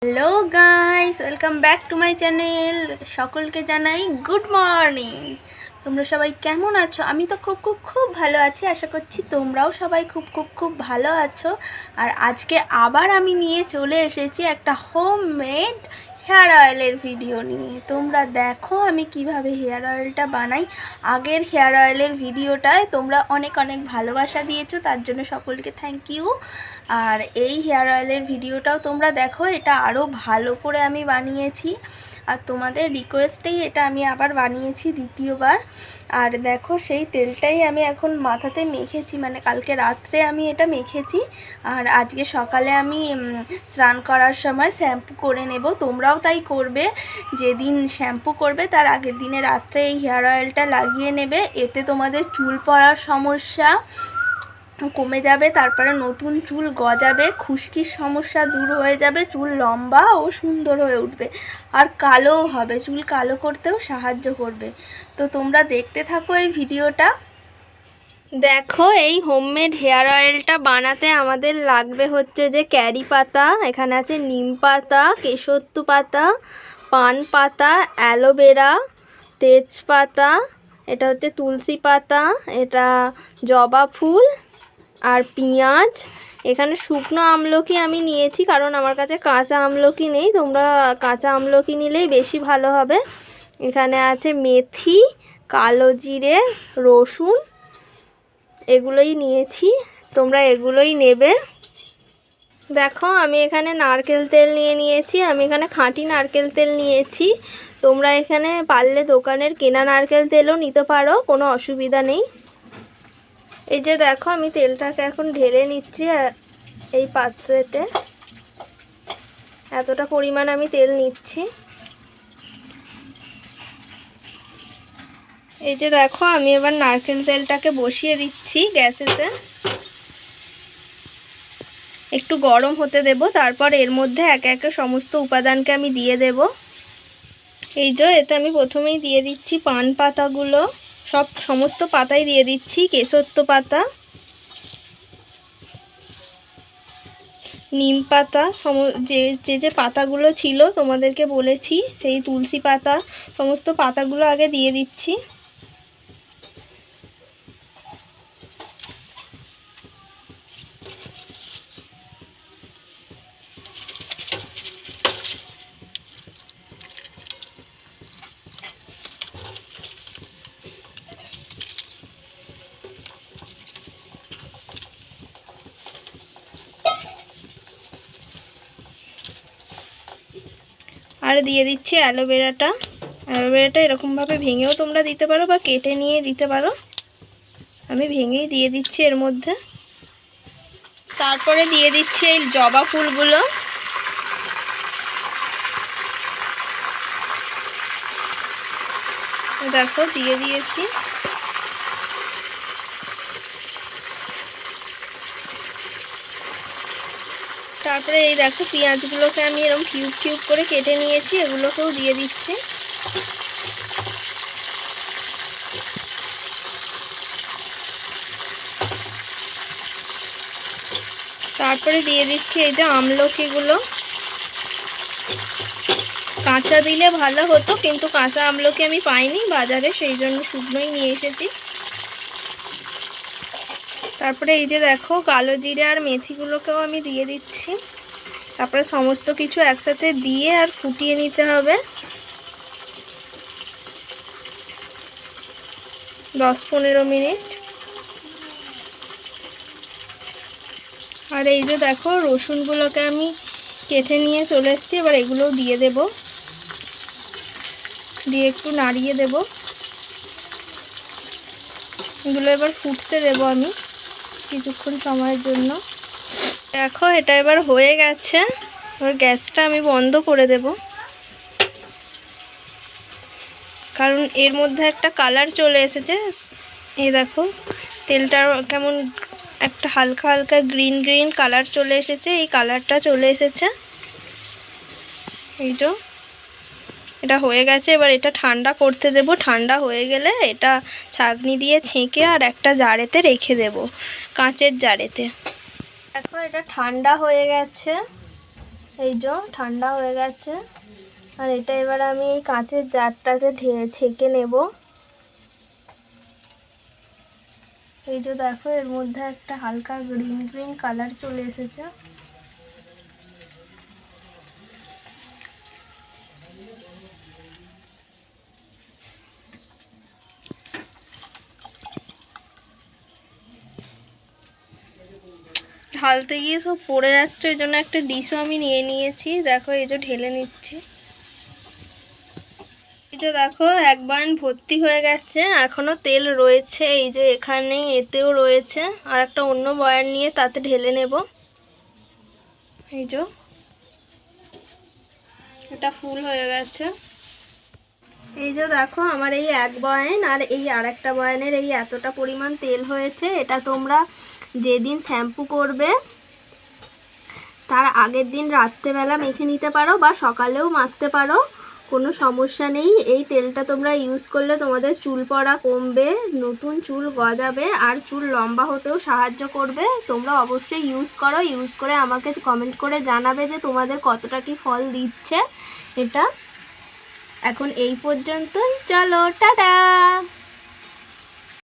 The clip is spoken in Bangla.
Hello guys, welcome back to my channel. সকলকে জানাই গুড মর্নিং। তোমরা সবাই কেমন আছো? আমি তো খুব খুব খুব ভালো আছি। আশা করছি তোমরাও সবাই খুব খুব খুব ভালো আছো। আর আজকে আবার আমি নিয়ে চলে এসেছি একটা হোমমেড হেয়ার অয়েলের ভিডিও নিয়ে। তোমরা দেখো আমি কিভাবে হেয়ার অয়েলটা বানাই। আগের হেয়ার অয়েলের ভিডিওটায় তোমরা অনেক অনেক ভালোবাসা দিয়েছো, তার জন্য সকলকে থ্যাংক ইউ। আর এই হেয়ার অয়েলের ভিডিওটাও তোমরা দেখো, এটা আরও ভালো করে আমি বানিয়েছি। আর তোমাদের রিকোয়েস্টেই এটা আমি আবার বানিয়েছি দ্বিতীয়বার। আর দেখো সেই তেলটাই আমি এখন মাথাতে মেখেছি, মানে কালকে রাত্রে আমি এটা মেখেছি। আর আজকে সকালে আমি স্নান করার সময় শ্যাম্পু করে নেব। তোমরাও তাই করবে, যেদিন শ্যাম্পু করবে তার আগের দিনে রাত্রে এই হেয়ার অয়েলটা লাগিয়ে নেবে। এতে তোমাদের চুল পড়ার সমস্যা কমে যাবে, তারপরে নতুন চুল গজাবে, খুশকির সমস্যা দূর হয়ে যাবে, চুল লম্বা ও সুন্দর হয়ে উঠবে, আর কালোও হবে, চুল কালো করতেও সাহায্য করবে। তো তোমরা দেখতে থাকো এই ভিডিওটা। দেখো এই হোমমেড হেয়ার অয়েলটা বানাতে আমাদের লাগবে হচ্ছে যে ক্যারি পাতা, এখানে আছে নিম পাতা, কেশোত্তু পাতা, পান পাতা, অ্যালোভেরা, তেজপাতা, এটা হচ্ছে তুলসী পাতা, এটা জবা ফুল, আর পেঁয়াজ। এখানে শুকনো আমলকি আমি নিয়েছি কারণ আমার কাছে কাঁচা আমলকি নেই, তোমরা কাঁচা আমলকি নিলেই বেশি ভালো হবে। এখানে আছে মেথি, কালো জিরে, রসুন, এগুলোই নিয়েছি, তোমরা এগুলোই নেবে। দেখো আমি এখানে নারকেল তেল নিয়েছি, আমি এখানে খাঁটি নারকেল তেল নিয়েছি। তোমরা এখানে পারলে দোকানের কেনা নারকেল তেলও নিতে পারো, কোনো অসুবিধা নেই। এই যে দেখো আমি তেলটাকে এখন ঢেলে নিচ্ছি এই পাত্রেতে, এতটা পরিমাণ আমি তেল নিচ্ছি। এই যে দেখো আমি এবার নারকেল তেলটাকে বসিয়ে দিচ্ছি গ্যাসেতে, একটু গরম হতে দেব, তারপর এর মধ্যে একে একে সমস্ত উপাদানকে আমি দিয়ে দেব। এই যে এতে আমি প্রথমেই দিয়ে দিচ্ছি পান পাতাগুলো, সমস্ত পাতাই দিয়ে দিচ্ছি, কেশোত্তু পাতা, নিম পাতা, যে পাতাগুলো ছিল তোমাদেরকে বলেছি, সেই তুলসী পাতা, সমস্ত পাতাগুলো আগে দিয়ে দিচ্ছি। আর দিয়ে দিচ্ছি অ্যালোভেরাটা। অ্যালোভেরাটা এরকমভাবে ভেঙেও তোমরা দিতে পারো বা কেটে নিয়ে দিতে পারো, আমি ভেঙেই দিয়ে দিচ্ছি এর মধ্যে। তারপরে দিয়ে দিচ্ছি এই জবা ফুলগুলো, দেখো দিয়ে দিয়েছি। তারপরে এই দেখো পেঁয়াজগুলোকে আমি এরকম কিউব কিউব করে কেটে নিয়েছি, এগুলোকেও দিয়ে দিচ্ছি। তারপরে দিয়ে দিচ্ছি এই যে আমলকিগুলো, কাঁচা দিলে ভালো হতো কিন্তু কাঁচা আমলকি আমি পাইনি বাজারে, সেই জন্য শুকনোই নিয়ে এসেছি। তারপরে এই যে দেখো কালো জিরে আর মেথিগুলোকেও আমি দিয়ে দিচ্ছি। তারপরে সমস্ত কিছু একসাথে দিয়ে আর ফুটিয়ে নিতে হবে 10-15 মিনিট। আর এই যে দেখো রসুনগুলোকে আমি কেটে নিয়ে চলে এসেছি, এবার এগুলোও দিয়ে দেব, দিয়ে একটু নাড়িয়ে দেব। এগুলো এবার ফুটতে দেব আমি কিছুক্ষণ সময়ের জন্য। দেখো এটা এবার হয়ে গেছে, এবার গ্যাসটা আমি বন্ধ করে দেব, কারণ এর মধ্যে একটা কালার চলে এসেছে। এই দেখো তেলটা কেমন একটা হালকা হালকা গ্রিন গ্রিন কালার চলে এসেছে, এই কালারটা চলে এসেছে। এই যে এটা হয়ে গেছে, এবার এটা ঠান্ডা করতে দেব। ঠান্ডা হয়ে গেলে এটা ছাঁকনি দিয়ে ছেঁকে আর একটা জারেতে রেখে দেব, কাঁচের জারেতে। দেখো এটা ঠান্ডা হয়ে গেছে, এই যে ঠান্ডা হয়ে গেছে। আর এটা এবার আমি এই কাঁচের জারটাতে ছেঁকে নেব। এই যে দেখো এর মধ্যে একটা হালকা গ্রিন গ্রিন কালার চলে এসেছে। ঢালতে গিয়ে সব পড়ে যাচ্ছে, ওই জন্য একটা ডিশও আমি নিয়ে নিয়েছি। দেখো এই যে ঢেলে নিচ্ছি। এই যে দেখো এক বয়ান ভর্তি হয়ে গেছে, এখনো তেল রয়েছে। এই যে এখানে এতেও রয়েছে। আর একটা অন্য বয়ান নিয়ে তাতে ঢেলে নেব। এই যে এটা ফুল হয়ে গেছে। এই যে দেখো আমার এই এক বয়ান আর এই আরেকটা বয়ানের এই এতটা পরিমাণ তেল হয়েছে। এটা তোমরা যেদিন শ্যাম্পু করবে তার আগের দিন রাত্রেবেলা মেখে নিতে পারো বা সকালেও মাখতে পারো, কোনো সমস্যা নেই। এই তেলটা তোমরা ইউজ করলে তোমাদের চুল পড়া কমবে, নতুন চুল গজাবে আর চুল লম্বা হতেও সাহায্য করবে। তোমরা অবশ্যই ইউজ করো, ইউজ করে আমাকে কমেন্ট করে জানাবে যে তোমাদের কতটা কি ফল দিচ্ছে এটা। এখন এই পর্যন্তই, চলো টাটা।